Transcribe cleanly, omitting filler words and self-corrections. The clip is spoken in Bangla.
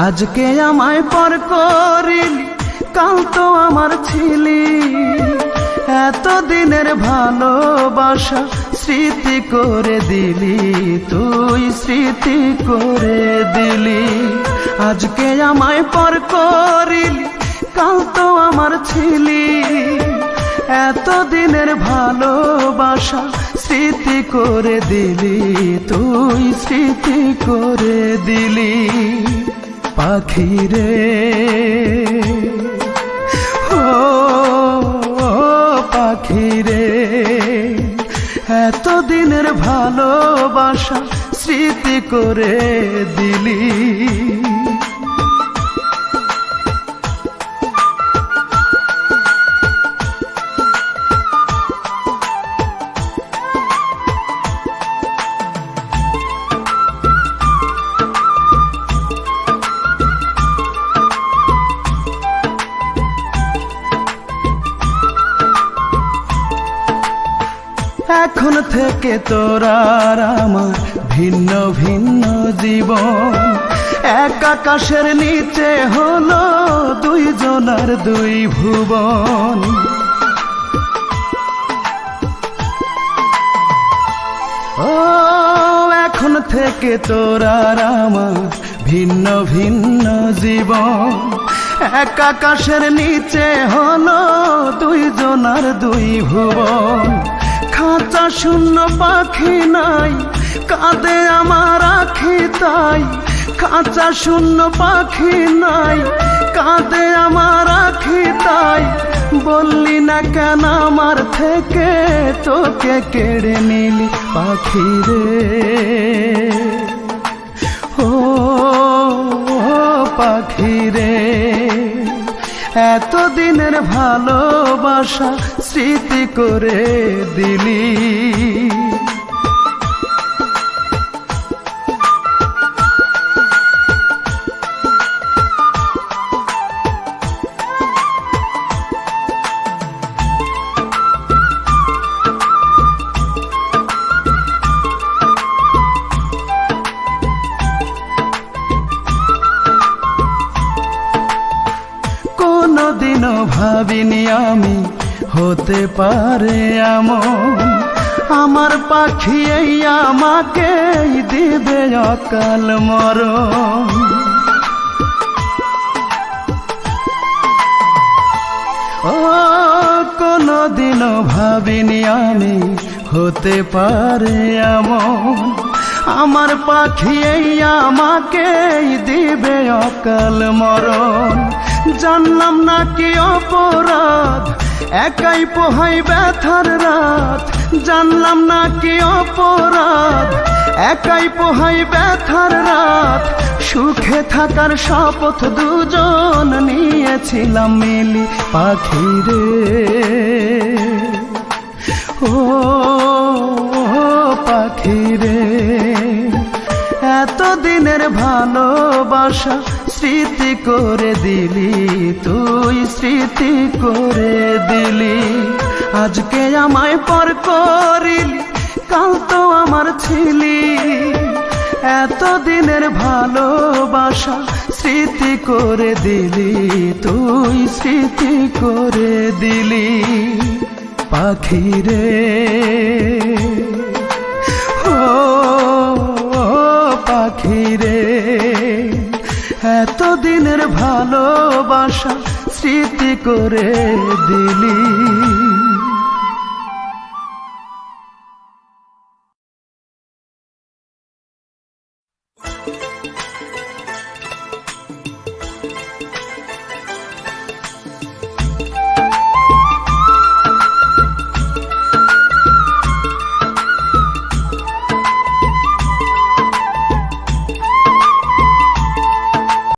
আজকে আমায় পর করিলি, কাল তো আমার ছিলি। এত দিনের ভালোবাসা স্মৃতি করে দিলি, তুই স্মৃতি করে দিলি। আজকে আমায় পর করিলি, কাল তো আমার ছিলি। এত দিনের ভালোবাসা স্মৃতি করে দিলি, তুই স্মৃতি করে দিলি। পাখি রে ও পাখি রে, এত দিনের ভালোবাসা স্মৃতি করে দিলি। এখন থেকে তোর আর আমার ভিন্ন ভিন্ন জীবন। এক আকাশের নিচে হলো দুইজনার দুই ভুবন। ও এখন থেকে তোর আর আমার ভিন্ন ভিন্ন জীবন। এক আকাশের নিচে হলো দুইজনার দুই ভুবন। খাঁচা শূন্য পাখি নাই, কাঁদে আমার আখি তাই। খাঁচা শূন্য পাখি নাই, কাঁদে আমার আখি তাই। বললি না কেন আমার থেকে তোকে কেড়ে নিলি পাখি রে। ও পাখি রে, এত দিনের ভালোবাসা স্মৃতি করে দিলি। কোনদিনও ভাবিনি আমি হতে পারে এমন। আমার পাখি এই আমাকে দিবে অকাল মরণ। ও কোনদিনও ভাবিনি আমি হতে পারে এমন। আমার পাখি এই আমাকে দিবে অকাল মরণ। জানলাম না কি অপরাধ, একাই পোহাই ব্যথার রাত। জানলাম না কি অপরাধ, একাই পোহাই ব্যথার রাত। সুখে থাকার শপথ দুজন নিয়েছিলাম মিলি পাখি রে। ও পাখি রে, এত দিনের ভালোবাসা স্মৃতি করে দিলি, তুই স্মৃতি করে দিলি। আজকে আমায় পর করিলি, কাল তো আমার ছিলি। এত দিনের ভালোবাসা স্মৃতি করে দিলি, তুই স্মৃতি করে দিলি। পাখি রে ও পাখি রে, এত দিনের ভালোবাসা স্মৃতি করে দিলি।